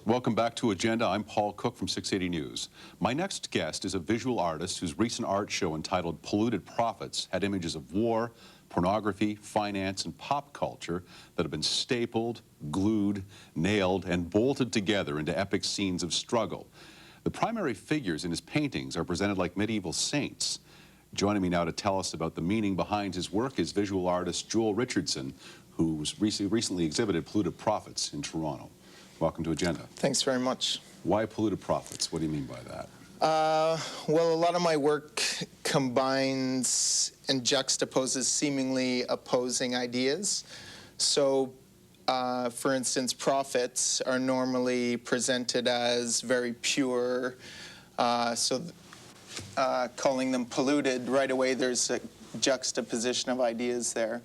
Welcome back to Agenda. I'm Paul Cook from 680 News. My next guest is a visual artist whose recent art show entitled Polluted Profits had images of war, pornography, finance, and pop culture that have been stapled, glued, nailed, and bolted together into epic scenes of struggle. The primary figures in his paintings are presented like medieval saints. Joining me now to tell us about the meaning behind his work is visual artist Richardson, who's recently exhibited Polluted Profits in Toronto. Welcome to Agenda. Thanks very much. Why polluted profits? What do you mean by that? Well, a lot of my work combines and juxtaposes seemingly opposing ideas. So, for instance, profits are normally presented as very pure, calling them polluted, right away there's a juxtaposition of ideas there.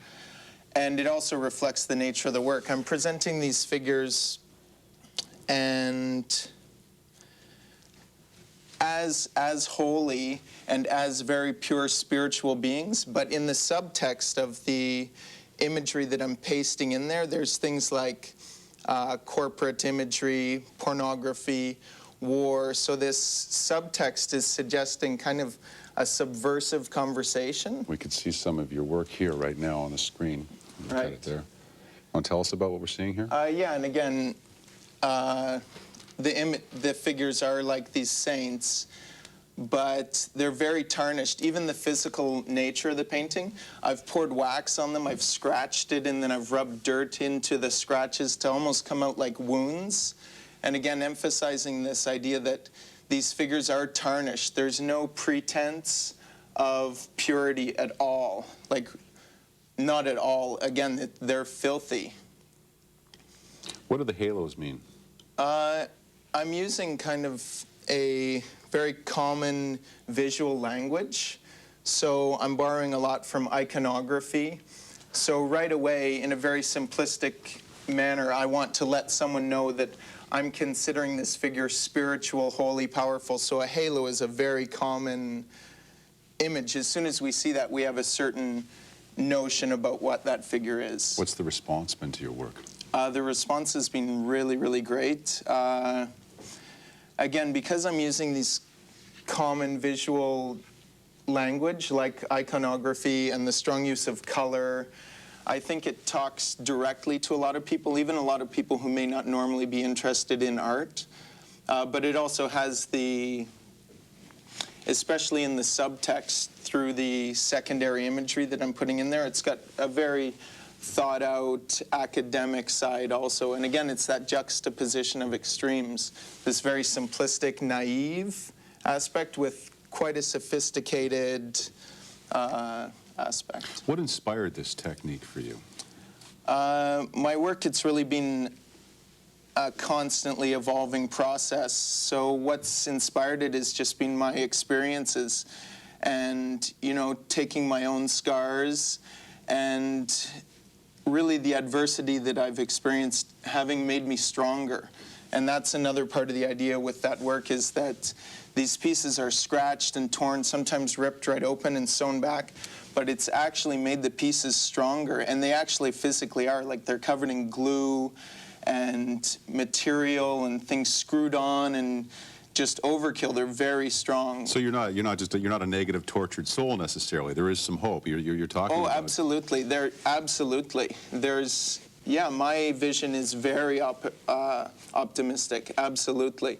And it also reflects the nature of the work. I'm presenting these figures and as holy and as very pure spiritual beings, but in the subtext of the imagery that I'm pasting in there, there's things like corporate imagery, pornography, war. So this subtext is suggesting kind of a subversive conversation. We could see some of your work here right now on the screen. Right. Got it there. Want to tell us about what we're seeing here? Yeah, and again, the figures are like these saints, but they're very tarnished. Even the physical nature of the painting, I've poured wax on them, I've scratched it, and then I've rubbed dirt into the scratches to almost come out like wounds. And again, emphasizing this idea that these figures are tarnished. There's no pretense of purity at all. Like, not at all. Again, they're filthy. What do the halos mean? I'm using kind of a very common visual language. So I'm borrowing a lot from iconography. So right away, in a very simplistic manner, I want to let someone know that I'm considering this figure spiritual, holy, powerful. So a halo is a very common image. As soon as we see that, we have a certain notion about what that figure is. What's the response been to your work? The response has been really, really great. Again, because I'm using these common visual language like iconography and the strong use of color, I think it talks directly to a lot of people, even a lot of people who may not normally be interested in art. But it also has especially in the subtext through the secondary imagery that I'm putting in there, it's got a very thought out academic side also. And again, it's that juxtaposition of extremes, this very simplistic, naive aspect with quite a sophisticated aspect. What inspired this technique for you? My work, it's really been a constantly evolving process. So what's inspired it has just been my experiences and, you know, taking my own scars and really the adversity that I've experienced having made me stronger. And that's another part of the idea with that work, is that these pieces are scratched and torn, sometimes ripped right open and sewn back, but it's actually made the pieces stronger, and they actually physically are. Like, they're covered in glue and material and things screwed on and just overkill. They're very strong. So you're not a negative, tortured soul necessarily. There is some hope. You're talking about. Oh, absolutely. There's yeah. My vision is very optimistic. Absolutely,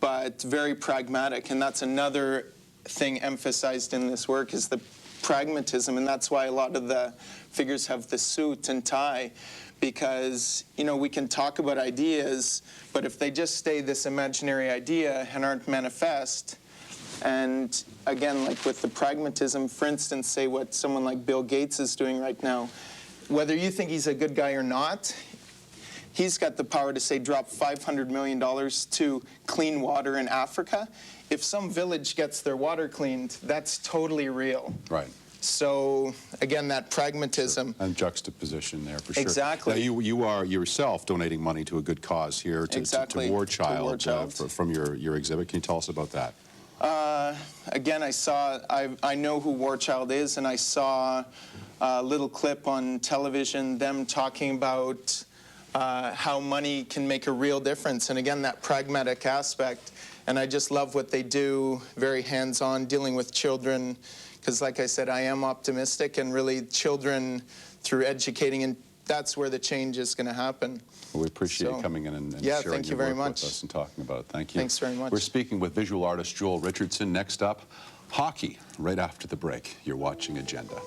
but very pragmatic, and that's another thing emphasized in this work is the pragmatism, and that's why a lot of the figures have the suit and tie. Because, you know, we can talk about ideas, but if they just stay this imaginary idea and aren't manifest, and again, like with the pragmatism, for instance, say what someone like Bill Gates is doing right now, whether you think he's a good guy or not, he's got the power to say drop $500 million to clean water in Africa. If some village gets their water cleaned, that's totally real. Right. So, again, that pragmatism. Sure. And juxtaposition there, for sure. Exactly. Now, you are yourself donating money to a good cause here, to War Child, from your exhibit. Can you tell us about that? Again, I know who War Child is, and I saw a little clip on television, them talking about how money can make a real difference. And again, that pragmatic aspect. And I just love what they do, very hands-on, dealing with children. Because like I said, I am optimistic, and really children, through educating, and that's where the change is going to happen. Well, we appreciate you coming in and yeah, sharing thank you your very work much. with us and talking about it. Thank you. Thanks very much. We're speaking with visual artist Joel Richardson. Next up, hockey, right after the break. You're watching Agenda.